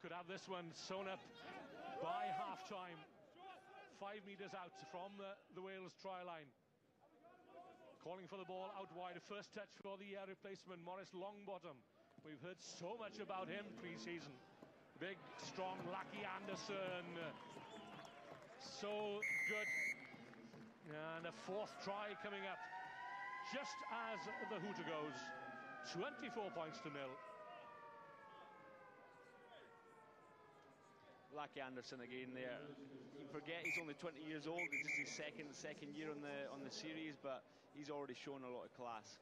could have this one sewn up by half-time. 5 metres out from the Wales try line. Calling for the ball out wide. A first touch for the replacement, Maurice Longbottom. We've heard so much about him pre-season. Big, strong, Lucky Anderson. So good. And a fourth try coming up just as the hooter goes. 24 points to nil. Lucky Anderson again there. You forget he's only 20 years old. It's just his second year on the series, but he's already shown a lot of class.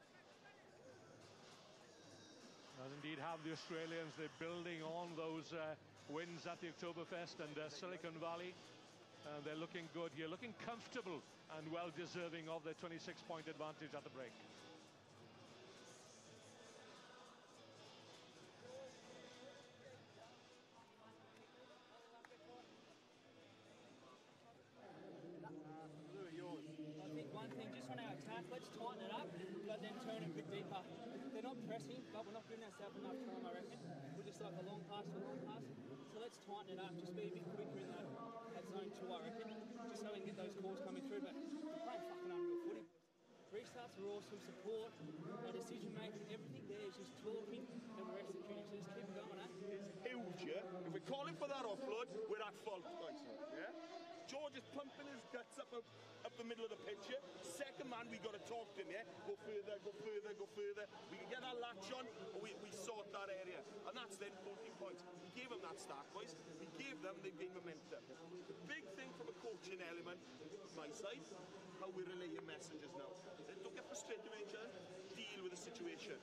Does indeed have the Australians. They're building on those wins at the Oktoberfest and Silicon Valley. They're looking good here, looking comfortable and well deserving of their 26-point advantage at the break. I think one thing, just on our attack, let's tighten it up, but then turn it a bit deeper. They're not pressing, but we're not giving ourselves enough time, I reckon. We're just like a long pass to a long pass. So let's tighten it up, just be a bit quicker in that zone 2, I reckon, just so we can get those calls coming through. But we're playing fucking unreal footy. Restarts are awesome, support, our decision making, everything there is just talking and we're executing, so just keep going, eh? It's huge, yeah? If we're calling for that offload, we're at fault, guys, yeah? George is pumping his guts up the middle of the pitch here. Second man, we got to talk to him, yeah? Go further, go further, go further. We can get that latch on, or we sort that area. And that's then 14 points. We gave them that start, boys. We gave them, they gained momentum. The big thing from a coaching element, my side, how we relay your messages now. Don't get frustrated with each other. Deal with the situation.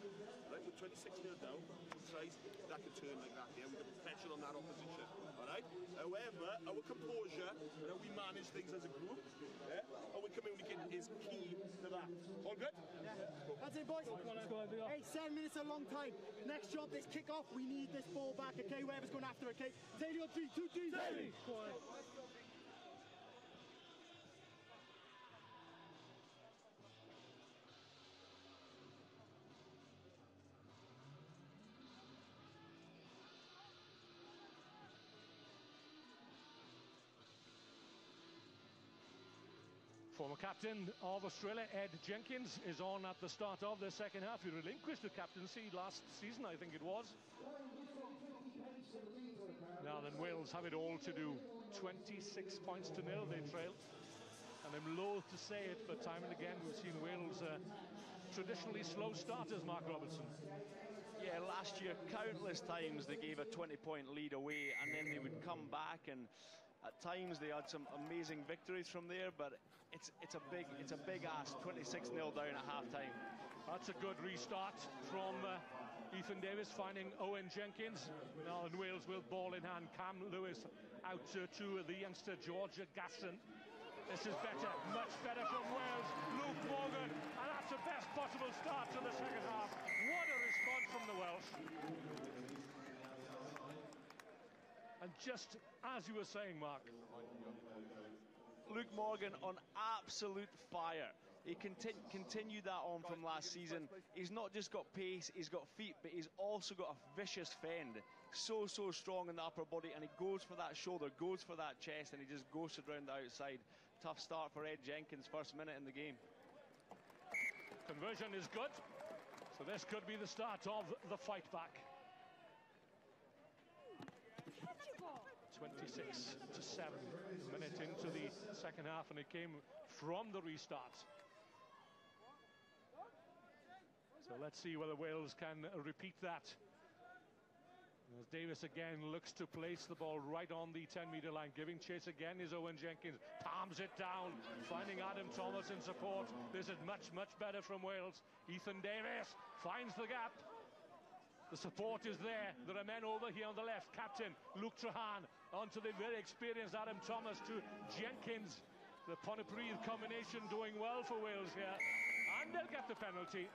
Right, we're 26-0 down. 2 tries, that can turn like that, yeah? We got pressure on that opposition, all right? However, our composure, we manage things as a group, yeah? And we communicate is key to that. All good? Yeah. That's it, boys. Hey, 7 minutes is a long time. Next job, this kick off. We need this ball back, okay? Whoever's going after, okay? Taylor on 3, 2, 3, Taylor! Former captain of Australia, Ed Jenkins, is on at the start of the second half. He relinquished the captaincy last season, I think it was. Now then, Wales have it all to do. 26 points to nil, they trail. And I'm loath to say it, but time and again we've seen Wales traditionally slow starters, Mark Robertson. Yeah, last year, countless times they gave a 20-point lead away, and then they would come back, and at times they had some amazing victories from there, but it's a big ask. 26-0 down at half-time. That's a good restart from Ethan Davis finding Owen Jenkins. Now in Wales will ball in hand. Cam Lewis out to the youngster George Gasson. This is better, much better from Wales. Luke Morgan, and that's the best possible start to the second half. What a response from the Welsh. And just as you were saying, Mark, Luke Morgan on absolute fire. He continued that on from last season. He's not just got pace, he's got feet, but he's also got a vicious fend. So strong in the upper body, and he goes for that shoulder, goes for that chest, and he just goes around the outside. Tough start for Ed Jenkins, first minute in the game. Conversion is good, so this could be the start of the fight back. 26-7, a minute into the second half, and it came from the restart. So let's see whether Wales can repeat that. As Davis again looks to place the ball right on the 10-metre line. Giving chase again is Owen Jenkins. Palms it down, finding Adam Thomas in support. This is much better from Wales. Ethan Davis finds the gap. The support is there. There are men over here on the left. Captain Luke Trahan onto the very experienced Adam Thomas to Jenkins. The Pontypridd combination doing well for Wales here. And they'll get the penalty.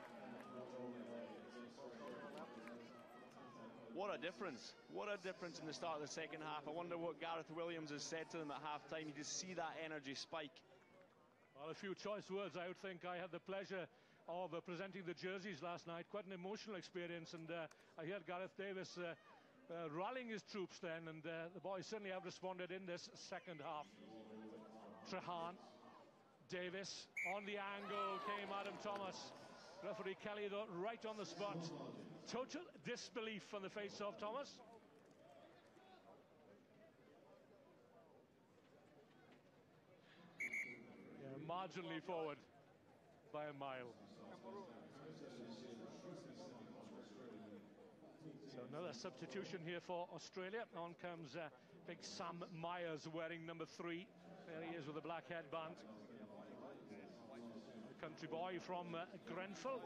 What a difference. What a difference in the start of the second half. I wonder what Gareth Williams has said to them at half-time. You just see that energy spike. Well, a few choice words. I would think I had the pleasure of presenting the jerseys last night. Quite an emotional experience, and I heard Gareth Davis rallying his troops then, and the boys certainly have responded in this second half. Trahan, Davis, on the angle came Adam Thomas. Referee Kelly, though, right on the spot. Total disbelief on the face of Thomas. Yeah, marginally forward by a mile. So another substitution here for Australia. On comes big Sam Myers wearing number 3. There he is with a black headband. The country boy from Grenfell.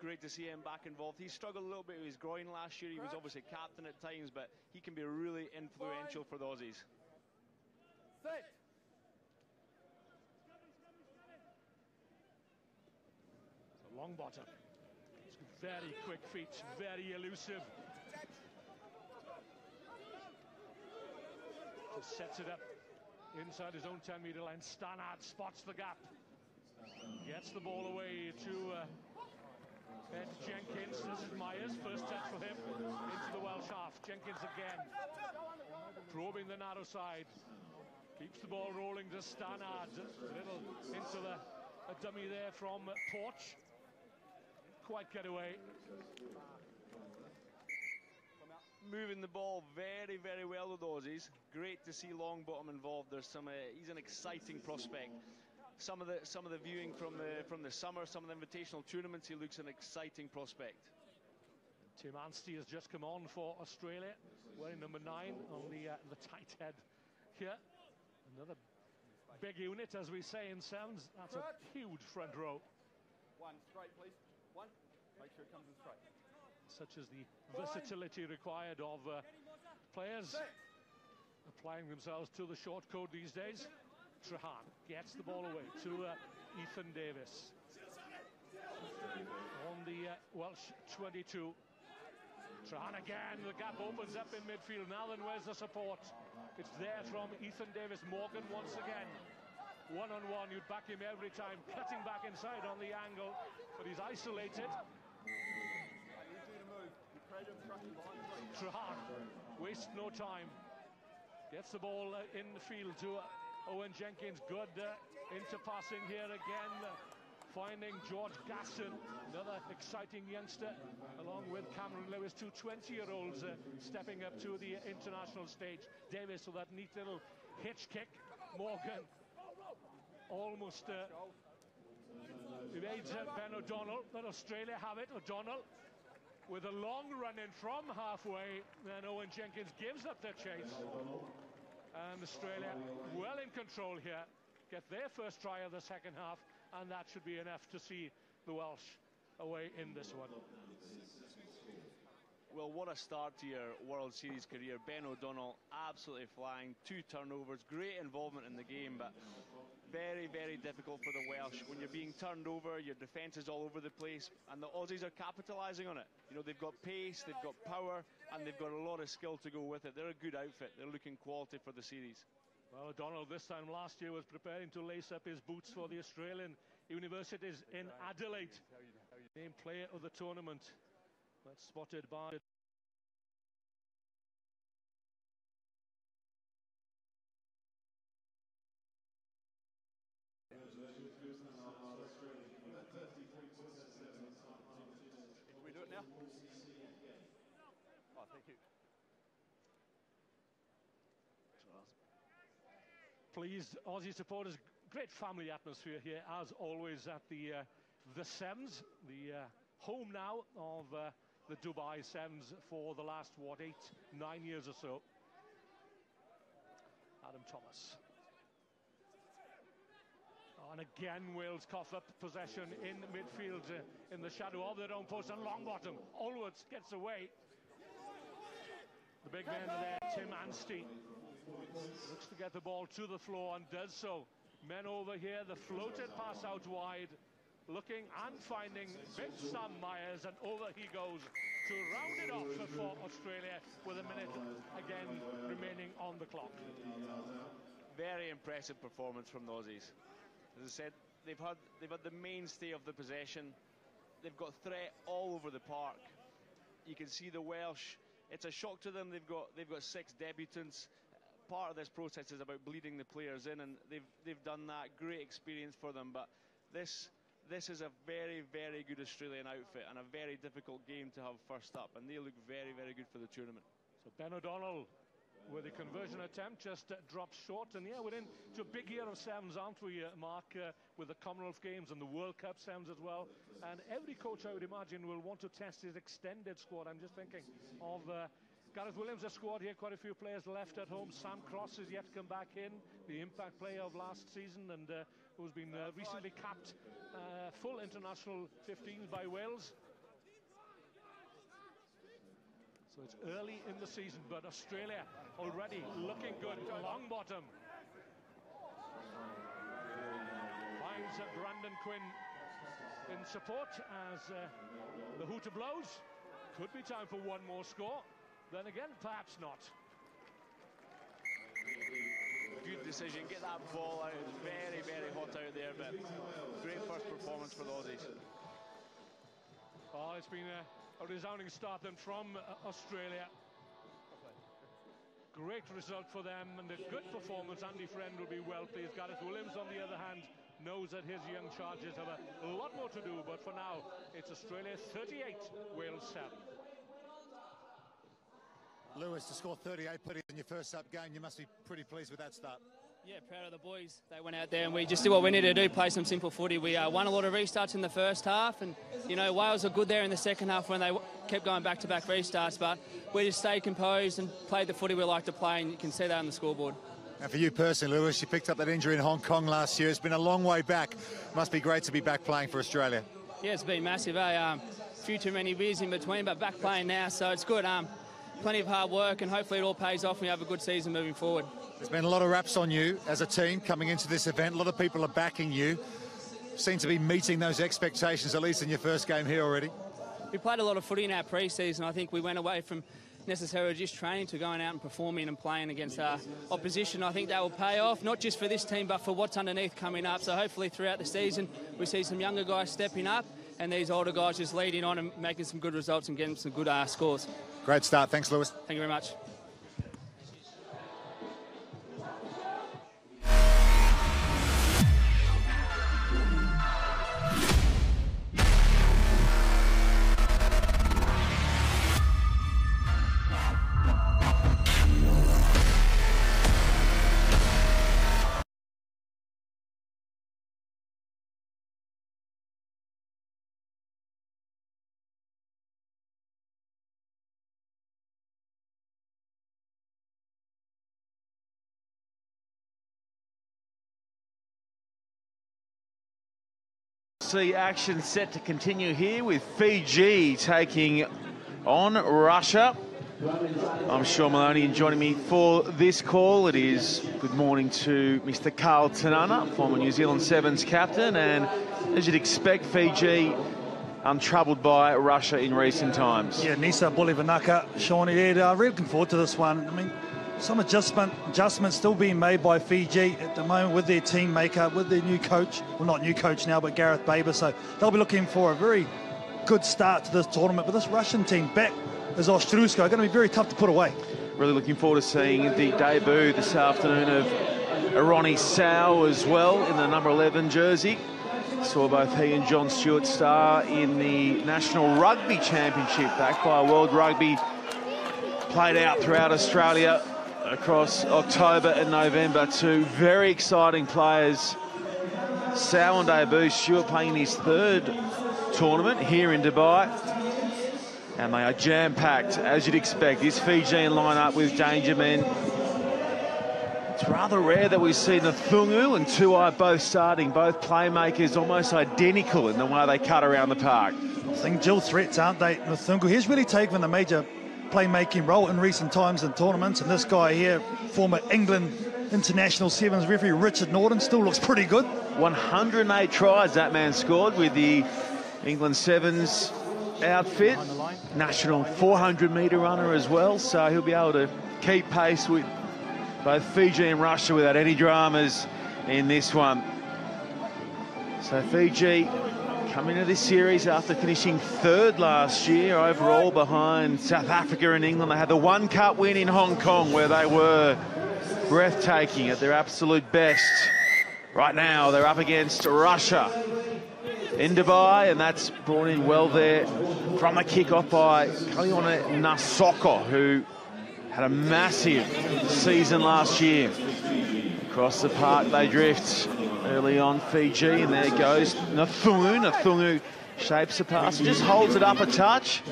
Great to see him back involved. He struggled a little bit with his groin last year. He was obviously captain at times, but he can be really influential for the Aussies. Long bottom. Very quick feet, very elusive. Just sets it up inside his own 10-metre line. Stannard spots the gap. Gets the ball away to Ed Jenkins. This is Myers, first touch for him into the Welsh half. Jenkins again, probing the narrow side. Keeps the ball rolling to Stannard. A little into a dummy there from Porch. Quite get away. Moving the ball very, very well with Aussies. Great to see Longbottom involved. There's he's an exciting prospect. Some of the viewing from the summer, some of the invitational tournaments, he looks an exciting prospect. Tim Anstey has just come on for Australia, wearing number 9 on the tight head here. Another big unit, as we say in sevens. That's a huge front row. One straight, please. One. Make sure it comes in straight. Such as the versatility required of players applying themselves to the short code these days. Trahan gets the ball away to Ethan Davis on the Welsh 22. Trahan again, the gap opens up in midfield. Now then, where's the support? It's there from Ethan Davis. Morgan once again. One-on-one, you'd back him every time, cutting back inside on the angle, but he's isolated. Trahan wastes no time. Gets the ball in the field to Owen Jenkins. Good interpassing here again. Finding George Gasson, another exciting youngster, along with Cameron Lewis, 2 20-year-olds stepping up to the international stage. Davis with that neat little hitch kick. Morgan almost evades Ben O'Donnell. Let Australia have it. O'Donnell with a long run in from halfway. Then Owen Jenkins gives up their chase. And Australia well in control here. Get their first try of the second half, and that should be enough to see the Welsh away in this one. Well, what a start to your World Series career. Ben O'Donnell absolutely flying. 2 turnovers, great involvement in the game, but very, very difficult for the Welsh. When you're being turned over, your defence is all over the place, and the Aussies are capitalising on it. You know, they've got pace, they've got power, and they've got a lot of skill to go with it. They're a good outfit. They're looking quality for the series. Well, O'Donnell this time last year was preparing to lace up his boots for the Australian Universities in Adelaide. Named player of the tournament. That's spotted by... Will we do it now? Oh, thank you. Pleased Aussie supporters, great family atmosphere here as always at the Sevens, the home now of the Dubai Sevens for the last 8-9 years or so. Adam Thomas. And again Wales cough up possession in midfield in the shadow of their own post, and Longbottom Allwards gets away. The big man there, Tim Anstey, looks to get the ball to the floor and does so. Men over here, the floated pass out wide, looking and finding big Sam Myers, and over he goes to round it off for Australia with a minute again remaining on the clock. Very impressive performance from the Aussies. As I said, they've had the mainstay of the possession. They've got threat all over the park. You can see the Welsh. It's a shock to them. They've got 6 debutants. Part of this process is about bleeding the players in, and they've done that. Great experience for them. But this is a very, very good Australian outfit and a very difficult game to have first up, and they look very, very good for the tournament. So Ben O'Donnell with the conversion attempt just drops short, and yeah, we're into a big year of sevens, aren't we, Mark, with the Commonwealth Games and the World Cup sevens as well, and every coach, I would imagine, will want to test his extended squad. I'm just thinking of Gareth Williams' squad here, quite a few players left at home. Sam Cross is yet to come back in, the impact player of last season, and who's been recently capped full international 15s by Wales. So it's early in the season, but Australia already looking good. Long bottom. Finds Brandon Quinn in support as the hooter blows. Could be time for one more score. Then again, perhaps not. Good decision. Get that ball out. It's very, very hot out there, but great first performance for the Aussies. Oh, it's been a resounding start then from Australia. Great result for them and a good performance. Andy Friend will be well pleased. Gareth Williams, on the other hand, knows that his young charges have a lot more to do, but for now it's Australia 38, Wales 7. Lewis, to score 38 putties in your first up game, you must be pretty pleased with that start. Yeah, proud of the boys. They went out there and we just did what we needed to do, play some simple footy. We won a lot of restarts in the first half, and, you know, Wales were good there in the second half when they kept going back-to-back restarts, but we just stayed composed and played the footy we like to play, and you can see that on the scoreboard. And for you personally, Lewis, you picked up that injury in Hong Kong last year. It's been a long way back. Must be great to be back playing for Australia. Yeah, it's been massive. A few too many beers in between, but back playing now, so it's good. Plenty of hard work, and hopefully it all pays off and we have a good season moving forward. There's been a lot of raps on you as a team coming into this event. A lot of people are backing you. Seem to be meeting those expectations, at least in your first game here already. We played a lot of footy in our pre-season. I think we went away from necessarily just training to going out and performing and playing against our opposition. I think that will pay off, not just for this team, but for what's underneath coming up. So hopefully throughout the season, we see some younger guys stepping up and these older guys just leading on and making some good results and getting some good scores. Great start. Thanks, Lewis. Thank you very much. See action set to continue here with Fiji taking on Russia. I'm Sean Maloney, and joining me for this call, it is good morning to Mr. Carl Tanana, former New Zealand Sevens captain, and as you'd expect, Fiji untroubled by Russia in recent times. Yeah, Nisa Bolivanaka, Sean, yeah, really looking forward to this one. I mean, some adjustments still being made by Fiji at the moment with their team makeup, with their new coach. Well, not new coach now, but Gareth Baber. So they'll be looking for a very good start to this tournament. But this Russian team back as Hsbc are going to be very tough to put away. Really looking forward to seeing the debut this afternoon of Ronnie Sau as well in the number 11 jersey. Saw both he and John Stewart star in the National Rugby Championship backed by World Rugby. Played out throughout Australia across October and November. Two very exciting players. Sau on debut, Stewart playing his third tournament here in Dubai. And they are jam-packed, as you'd expect. This Fijian lineup with danger men. It's rather rare that we see Nathungu and Tuai both starting, both playmakers almost identical in the way they cut around the park. I think dual threats, aren't they? Nathungu, he's really taken the major playmaking role in recent times in tournaments, and this guy here, former England international sevens referee Richard Norton, still looks pretty good. 108 tries that man scored with the England sevens outfit. National 400-metre runner as well, so he'll be able to keep pace with both Fiji and Russia without any dramas in this one. So Fiji Coming into this series after finishing third last year overall behind South Africa and England. They had the One Cup win in Hong Kong where they were breathtaking at their absolute best. Right now they're up against Russia in Dubai, and that's brought in well there from the kick-off by Kaliona Nasoko, who had a massive season last year. Across the park they drift early on, Fiji, and there goes Nathungu. Nathungu shapes the pass and just holds it up a touch.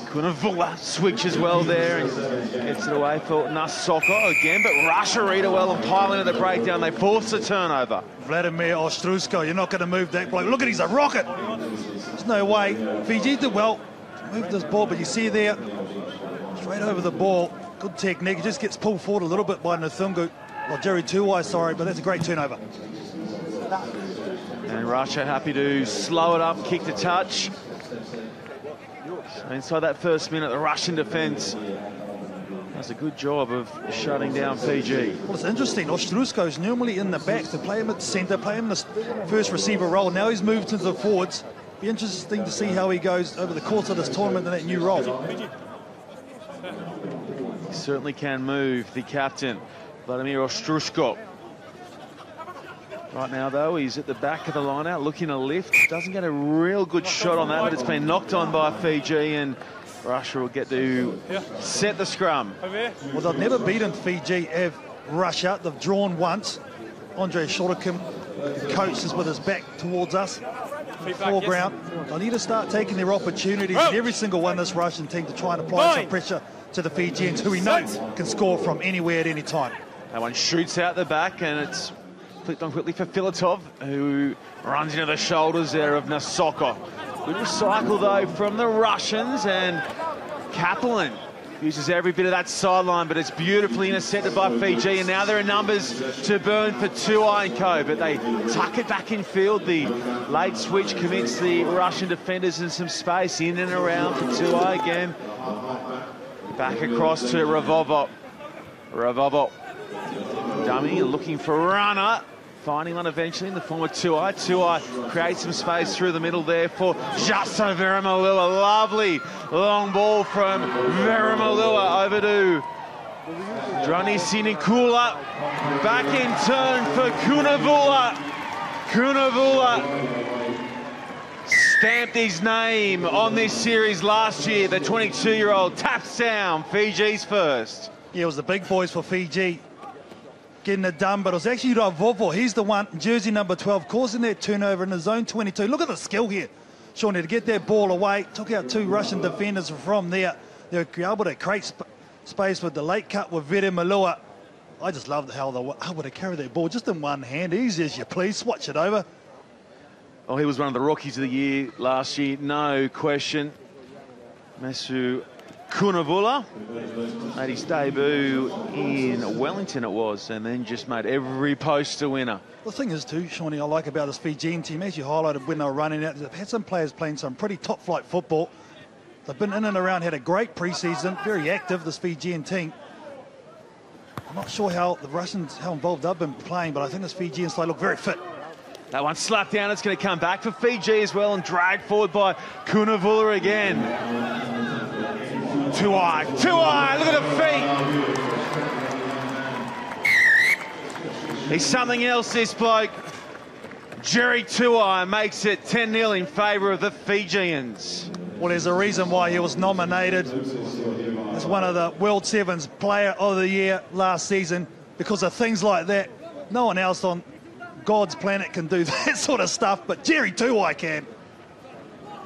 Kunavula switches well there and gets it away for Nasoko again, but Russia read it well and pile into the breakdown. They force the turnover. Vladimir Ostrusko, you're not going to move that bloke. Look at, he's a rocket. There's no way. Fiji did well to move this ball, but you see there, straight over the ball. Good technique. He just gets pulled forward a little bit by Nathungu. Well, Jerry Tuwai, sorry, but that's a great turnover. And Russia happy to slow it up, kick to touch. So inside that first minute, the Russian defence does a good job of shutting down Fiji. Well, it's interesting. Ostrusko's normally in the back. To play him at the centre, play him in the first receiver role. Now he's moved into the forwards. Be interesting to see how he goes over the course of this tournament in that new role. He certainly can move, the captain, Vladimir Ostrusko. Right now, though, he's at the back of the line-out, looking to lift. Doesn't get a real good shot on that, but it's been knocked on by Fiji, and Russia will get to set the scrum. Well, they've never beaten Fiji, have Russia. They've drawn once. Andrei Shotokim, the coach, is with his back towards us. Foreground. They need to start taking their opportunities in every single one, this Russian team, to try and apply some pressure to the Fijians, who we know can score from anywhere at any time. That one shoots out the back, and it's flicked on quickly for Filatov, who runs into the shoulders there of Nasoko. Good recycle, though, from the Russians, and Kaplan uses every bit of that sideline, but it's beautifully intercepted by Fiji, and now there are numbers to burn for Tuai and co, but they tuck it back in field. The late switch commits the Russian defenders in some space, in and around for Tuai again. Back across to Ravovo. Ravovo, dummy, looking for a runner. Finding one eventually in the form of Tuai. Tuai creates some space through the middle there for Jaso Veramalua. Lovely long ball from Veramalua over to Drani Sinikula. Back in turn for Kunavula. Kunavula stamped his name on this series last year. The 22-year-old taps down Fiji's first. Yeah, it was the big boys for Fiji getting it done, but it was actually Ravovo. He's the one, jersey number 12, causing that turnover in the zone 22. Look at the skill here, Shawnee, to get that ball away. Took out two Russian defenders from there. They were able to create space with the late cut with Veramalua. I just loved how they were able to carry that ball just in one hand, easy as you please, swatch it over. Oh, he was one of the rookies of the year last year, no question. Mesu Kunavula made his debut in Wellington, it was, and then just made every post a winner. The thing is too, Shawnee, I like about this Fijian team, as you highlighted when they were running out, they've had some players playing some pretty top-flight football. They've been in and around, had a great pre-season, very active, this Fijian team. I'm not sure how the Russians, how involved they've been playing, but I think this Fijian side look very fit. That one slapped down, it's going to come back for Fiji as well, and dragged forward by Kunavula again. Tuai, look at the feet. He's something else, this bloke. Jerry Tuai makes it 10-0 in favour of the Fijians. Well, there's a reason why he was nominated as one of the World Sevens Player of the Year last season, because of things like that. No one else on God's planet can do that sort of stuff, but Jerry Tuai can.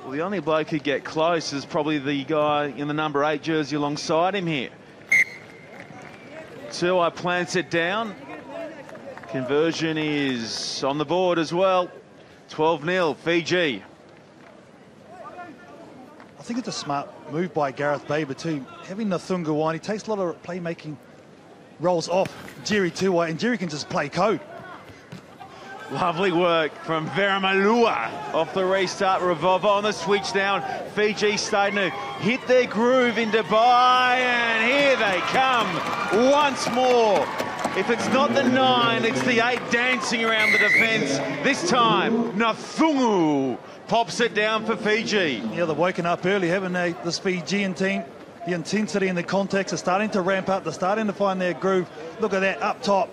Well, the only bloke who'd get close is probably the guy in the number 8 jersey alongside him here. Tuai plants it down. Conversion is on the board as well. 12-0, Fiji. I think it's a smart move by Gareth Baber too. Having Nathungu on, he takes a lot of playmaking roles off Jerry Tuai, and Jerry can just play code. Lovely work from Veramalua off the restart. Ravovo on the switch down. Fiji starting to hit their groove in Dubai, and here they come once more. If it's not the 9, it's the 8 dancing around the defence. This time, Nathungu pops it down for Fiji. Yeah, they've woken up early, haven't they? This Fijian team, the intensity and the context are starting to ramp up. They're starting to find their groove. Look at that up top.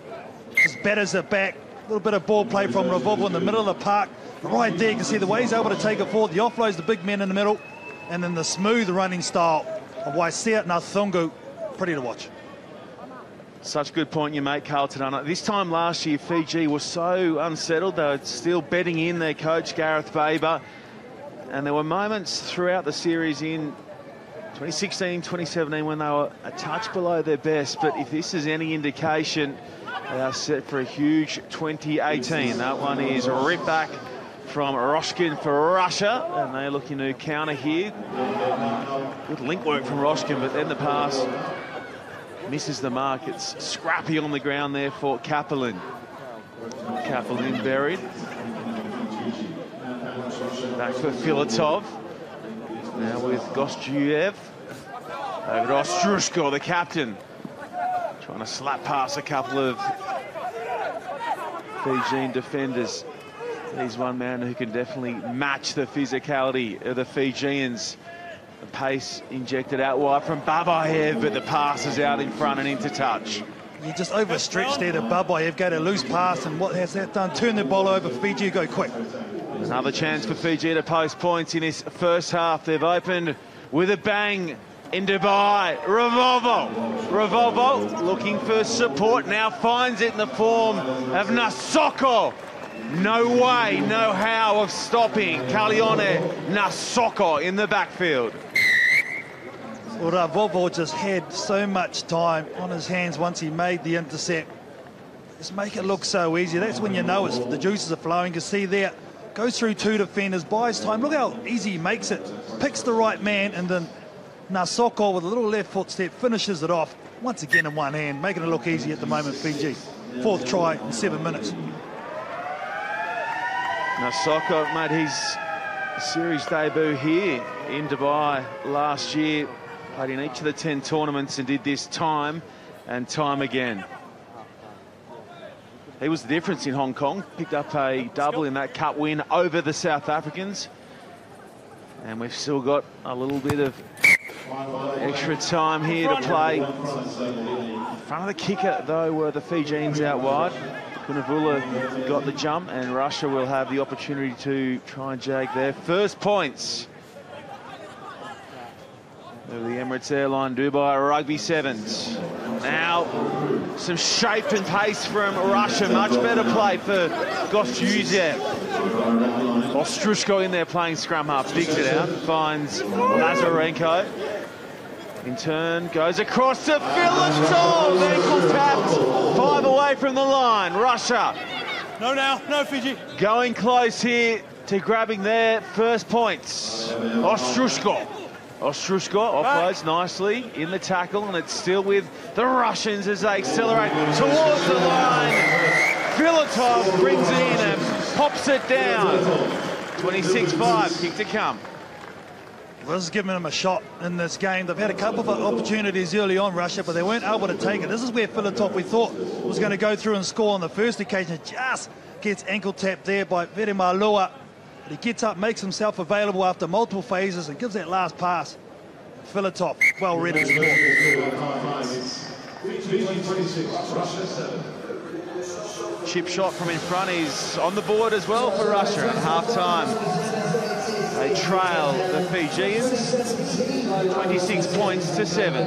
Just batters it back. A little bit of ball play from Revolvo in the middle of the park. Right there, you can see the way he's able to take it forward. The offload's the big men in the middle. And then the smooth running style of Waisia Nathungu. Pretty to watch. Such good point you make, Carlton. This time last year, Fiji was so unsettled. They were still betting in their coach, Gareth Baber. And there were moments throughout the series in 2016, 2017 when they were a touch below their best. But if this is any indication, they are set for a huge 2018. That one is ripped back from Roshkin for Russia. And they're looking to counter here. Good link work from Roshkin, but then the pass misses the mark. It's scrappy on the ground there for Kapelin. Kapelin buried. Back for Filatov. Now with Gostjuev. Over to Ostrushko, the captain. Trying to slap past a couple of Fijian defenders. He's one man who can definitely match the physicality of the Fijians. The pace injected out wide from Babayev, but the pass is out in front and into touch. You just overstretched there to Babayev, go to loose pass, and what has that done? Turn the ball over. Fiji go quick. Another chance for Fiji to post points in this first half. They've opened with a bang in Dubai. Revolvo looking for support, now finds it in the form of Nasoko. No way, no how of stopping Kalione Nasoko in the backfield. Well, Revolvo just had so much time on his hands once he made the intercept. Just make it look so easy. That's when you know it's, the juices are flowing. You see there, goes through 2 defenders, buys time. Look how easy he makes it. Picks the right man, and then Nasoko with a little left foot step finishes it off. Once again in one hand, making it look easy at the moment, Fiji. 4th try in 7 minutes. Nasoko made his series debut here in Dubai last year. Played in each of the 10 tournaments and did this time and time again. He was the difference in Hong Kong. Picked up a double in that cup win over the South Africans. And we've still got a little bit of extra time here to play. In front of the kicker, though, were the Fijians out wide. Kunavula got the jump, and Russia will have the opportunity to try and jag their first points of the Emirates Airline Dubai Rugby Sevens. Now, some shape and pace from Russia. Much better play for Gostjuev. Ostrushko in there playing scrum half, digs it out, finds Lazarenko. In turn, goes across to Filatov. Ankle tapped, 5 away from the line. Russia. No, Fiji. Going close here to grabbing their first points. Ostrushko offloads nicely in the tackle, and it's still with the Russians as they accelerate towards the line. Filatov brings it in and pops it down. 26-5, kick to come. Well, this is giving them a shot in this game. They've had a couple of opportunities early on, Russia, but they weren't able to take it. This is where Filatov, we thought, was going to go through and score on the first occasion. Just gets ankle tapped there by Verimalua. But he gets up, makes himself available after multiple phases and gives that last pass. Filatov, well read his ball. Chip shot from in front is on the board as well for Russia at half-time. They trail the Fijians 26 points to 7.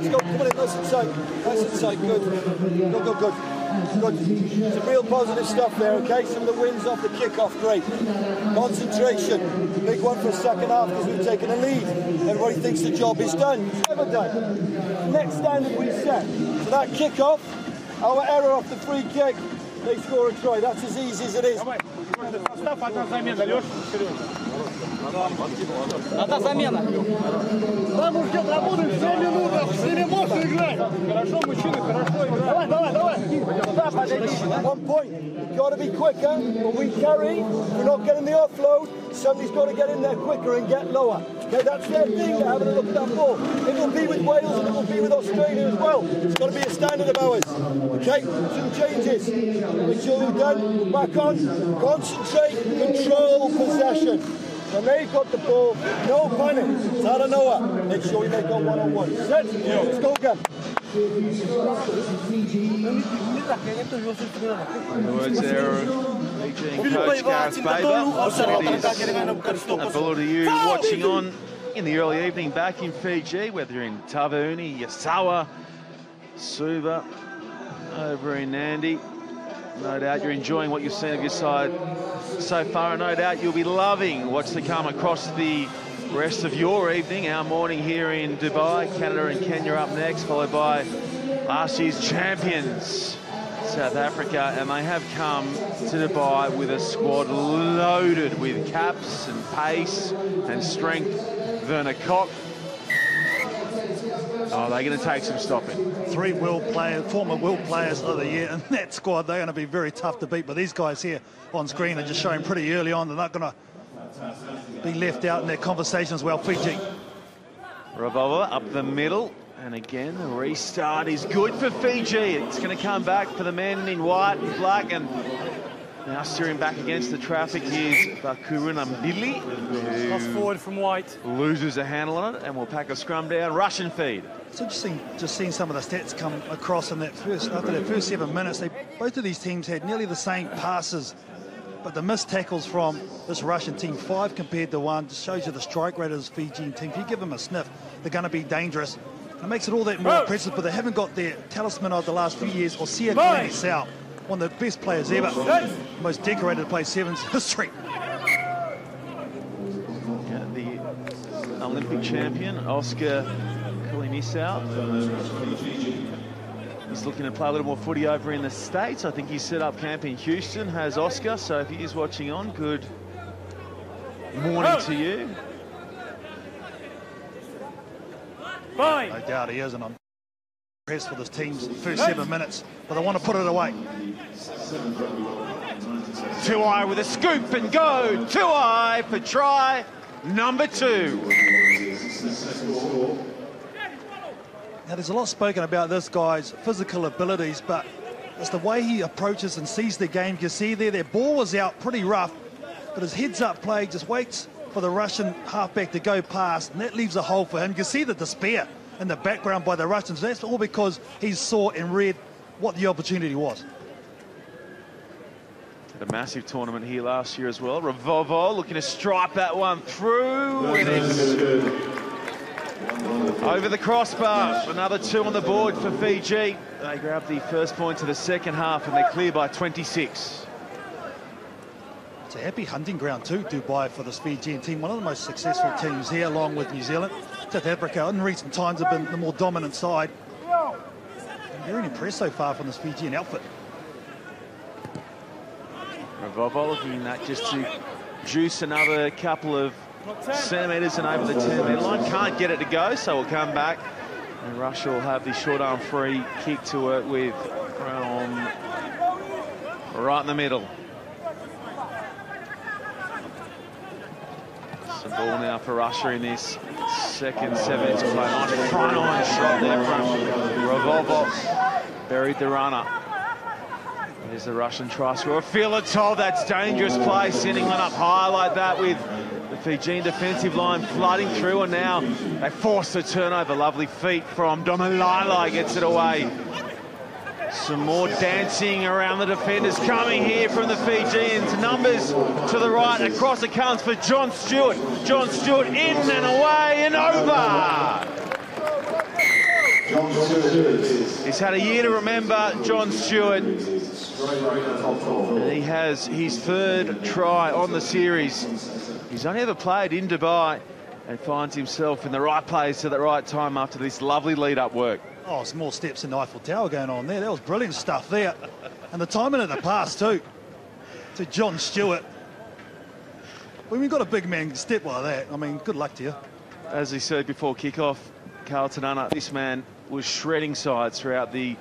Come on in, nice inside, good. Good. Some real positive stuff there, okay? Some of the wins off the kick-off, great. Concentration, big one for the second half because we've taken a lead. Everybody thinks the job is done. It's never done. Next standard we set. So that kick-off, our error off the free kick, they score a try. That's as easy as it is. Одна замена. Бабушка, работаем 7 минут, с ними можно играть. Хорошо, мужчины, хорошо играть. Давай. 1 point. You've got to be quicker. When we carry, we're not getting the offload. Somebody's got to get in there quicker and get lower. Okay, that's their thing. They're having a look at that ball. It will be with Wales and it will be with Australia as well. It's got to be a standard of ours. Okay, some changes. Make sure you're done. Back on. Concentrate. Control possession. When they've got the ball, no panic. It's out of nowhere. Make sure we make our one-on-one. Set. Let's go again. In the words there of Fiji coach Gareth Baber, it is available to you watching on in the early evening back in Fiji, whether you're in Taveuni, Yasawa, Suva, over in Nandi. No doubt you're enjoying what you've seen of your side so far, and no doubt you'll be loving what's to come across the rest of your evening. Our morning here in Dubai, Canada and Kenya up next, followed by last year's champions, South Africa, and they have come to Dubai with a squad loaded with caps and pace and strength. Werner Koch. Oh, they're going to take some stopping. 3 former world players of the year in that squad. They're going to be very tough to beat. But these guys here on screen are just showing pretty early on they're not going to be left out in their conversation as well. Fiji. Revolver up the middle. And again, the restart is good for Fiji. It's going to come back for the men in white and black. And now steering back against the traffic is Bakuruna Mbili, Cross forward from white. Loses a handle on it and will pack a scrum down. Russian feed. It's interesting just seeing some of the stats come across in after that first 7 minutes. Both of these teams had nearly the same passes, but the missed tackles from this Russian team, 5 compared to 1, just shows you the strike rate of this Fijian team. If you give them a sniff, they're going to be dangerous. It makes it all that more impressive, but they haven't got their talisman of the last few years, Osea Glenn, one of the best players ever, most decorated play sevens history. Yeah, the Olympic champion, Oscar Kulinisau. He's looking to play a little more footy over in the States. I think he's set up camp in Houston, has Oscar. So if he is watching on, good morning to you. No doubt he is, and I'm impressed with his team's first 7 minutes, but they want to put it away. Tuai with a scoop and go. Tuai for try number 2. Now, there's a lot spoken about this guy's physical abilities, but it's the way he approaches and sees the game. You can see there, their ball was out pretty rough, but his heads-up play just waits for the Russian halfback to go past, and that leaves a hole for him. You can see the despair in the background by the Russians. That's all because he saw and read what the opportunity was. Had a massive tournament here last year as well. Revolvo looking to stripe that one through. And it's over the crossbar. Another 2 on the board for Fiji. They grab the first points of the second half and they clear by 26. It's a happy hunting ground too, Dubai, for this Fijian team. One of the most successful teams here, along with New Zealand. South Africa in recent times have been the more dominant side. I'm very impressed so far from this Fijian outfit. Revolvo looking at just to juice another couple of centimetres and over the 10-metre line. Can't get it to go, so we'll come back. And Russia will have the short arm free kick to work with from right in the middle. Some ball now for Russia in this second 7 minutes play. Nice front line shot there from Revolvo. Buried the runner. There's the Russian try scorer. Filatov, that's dangerous play, sending one up high like that with the Fijian defensive line flooding through, and now they force the turnover. Lovely feet from Domalala, gets it away. Some more dancing around the defenders coming here from the Fijians. Numbers to the right, across it comes for John Stewart. John Stewart in and away and over. He's had a year to remember, John Stewart. And he has his 3rd try on the series. He's only ever played in Dubai and finds himself in the right place at the right time after this lovely lead-up work. Oh, some more steps in the Eiffel Tower going on there. That was brilliant stuff there. And the timing of the pass too, to John Stewart. When we've got a big man step like that, I mean, good luck to you. As he said before kickoff, Carlton Unna, this man was shredding sides throughout the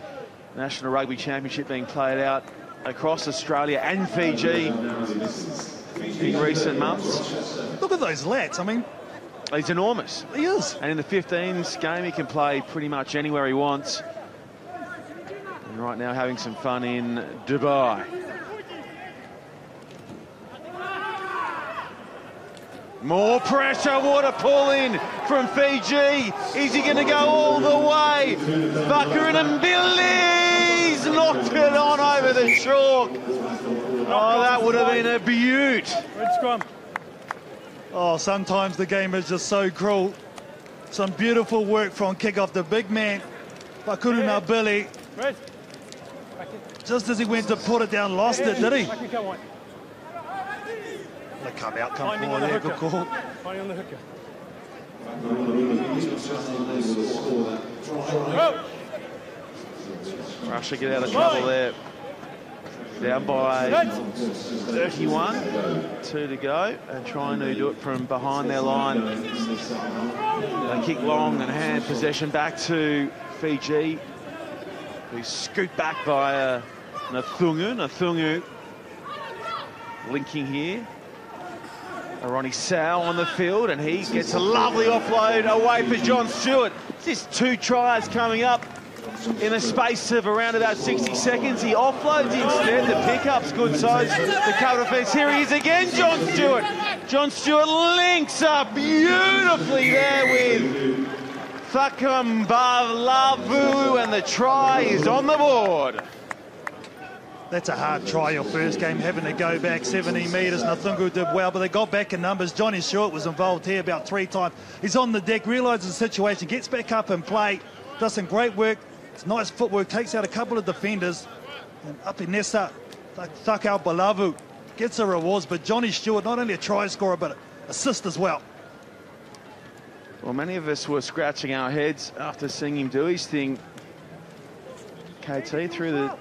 National Rugby Championship being played out across Australia and Fiji in recent months. Look at those lats, I mean... He's enormous. He is. And in the 15s game, he can play pretty much anywhere he wants. And right now having some fun in Dubai. More pressure, what a pull in from Fiji. Is he going to go all the way? Bucker and Billy's knocked it on over the chalk. Oh, that would have been a beaut. Red scrum. Oh, sometimes the game is just so cruel. Some beautiful work from kick-off the big man, Bakuruna Billy. Red. Just as he went to put it down, lost it, did he? They come out, come forward there, good call. Finding on the hooker. Russia get out of trouble there. Down by 31, 2 to go, and trying to do it from behind their line. They kick long and hand possession back to Fiji, who's scooped back by Nathungu. Nathungu linking here. Ronnie Sow on the field, and he gets a lovely offload away for John Stewart. Just 2 tries coming up in the space of around about 60 seconds. He offloads instead. The pickup's good size. The cover defence. Here he is again, John Stewart. John Stewart links up beautifully there with Thakambalavu, and the try is on the board. That's a hard try, your first game, having to go back 70 metres. Nathungu did well, but they got back in numbers. Johnny Stewart was involved here about 3 times. He's on the deck, realises the situation, gets back up and play, does some great work. It's nice footwork, takes out a couple of defenders. And up in Nessa, Thakambalavu gets the rewards, but Johnny Stewart, not only a try scorer, but assist as well. Well, many of us were scratching our heads after seeing him do his thing, KT, through the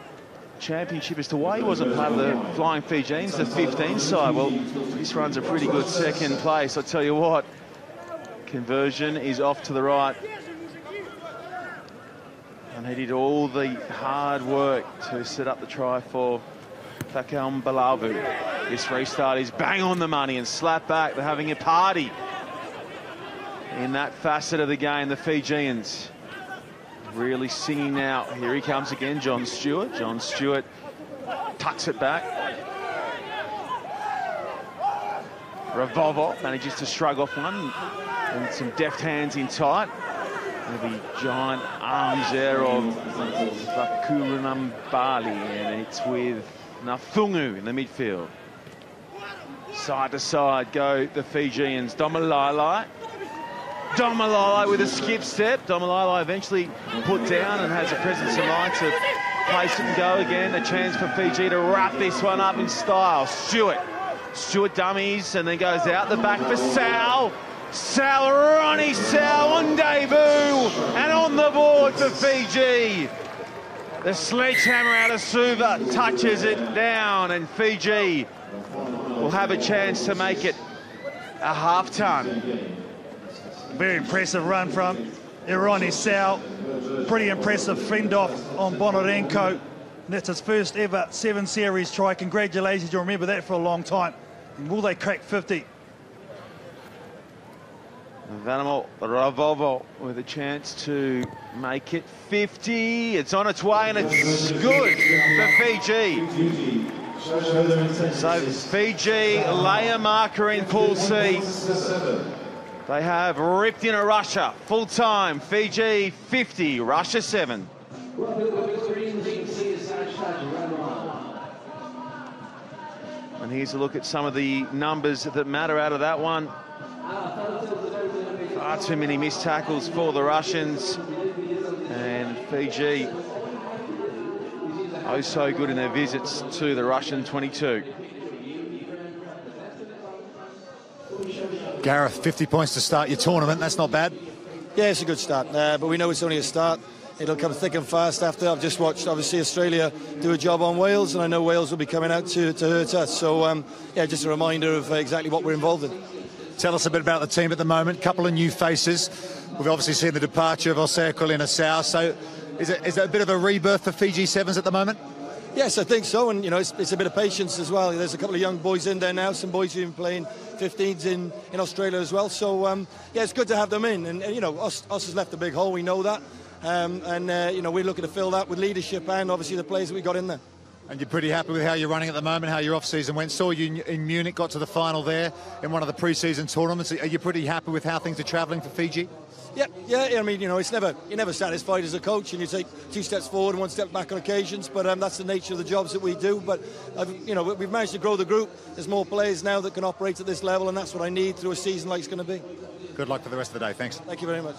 championship as to why he wasn't part of the Flying Fijians, the 15 side. Well, this runs a pretty good second place. I tell you what, conversion is off to the right. And he did all the hard work to set up the try for Thakambalavu. This restart is bang on the money and slap back. They're having a party in that facet of the game, the Fijians. Really singing now. Here he comes again, John Stewart. John Stewart tucks it back. Revolver manages to shrug off one, and some deft hands in tight. The giant arms there of Bakurunambali, and it's with Nathungu in the midfield. Side to side go the Fijians. Domalai with a skip step. Domalai eventually put down and has a presence of mind to place it and go again. A chance for Fiji to wrap this one up in style. Stewart dummies and then goes out the back for Sal. Ronnie Sal on debut and on the board for Fiji. The sledgehammer out of Suva touches it down, and Fiji will have a chance to make it a half-ton. Very impressive run from Ronnie Sal. Pretty impressive fend off on Bonarenko. That's his first ever 7 series try. Congratulations, you'll remember that for a long time. And will they crack 50? Vanimal Ravovo with a chance to make it 50. It's on its way and it's good for Fiji. So Fiji lay a marker in Pool C. They have ripped in a Russia full time. Fiji 50, Russia 7. And here's a look at some of the numbers that matter out of that one. Far too many missed tackles for the Russians, and Fiji oh so good in their visits to the Russian 22. Gareth, 50 points to start your tournament. That's not bad. Yeah, it's a good start, but we know it's only a start. it'll come thick and fast after. I've just watched, obviously, Australia do a job on Wales, and I know Wales will be coming out to hurt us. So, yeah, just a reminder of exactly what we're involved in. Tell us a bit about the team at the moment. Couple of new faces. We've obviously seen the departure of Hsbc in Asau. So is it a bit of a rebirth for Fiji Sevens at the moment? Yes, I think so. And, you know, it's a bit of patience as well. There's a couple of young boys in there now, some boys who've been playing 15s in Australia as well. So, yeah, it's good to have them in. And you know, us has left a big hole. We know that. You know, we're looking to fill that with leadership and, obviously, the players that we got in there. And you're pretty happy with how you're running at the moment, how your off-season went. Saw you in Munich, got to the final there in one of the pre-season tournaments. Are you pretty happy with how things are travelling for Fiji? Yeah. I mean, you know, you're never satisfied as a coach, and you take 2 steps forward and 1 step back on occasions. But that's the nature of the jobs that we do. But you know, we've managed to grow the group. There's more players now that can operate at this level, and that's what I need through a season like it's going to be. Good luck for the rest of the day. Thanks. Thank you very much.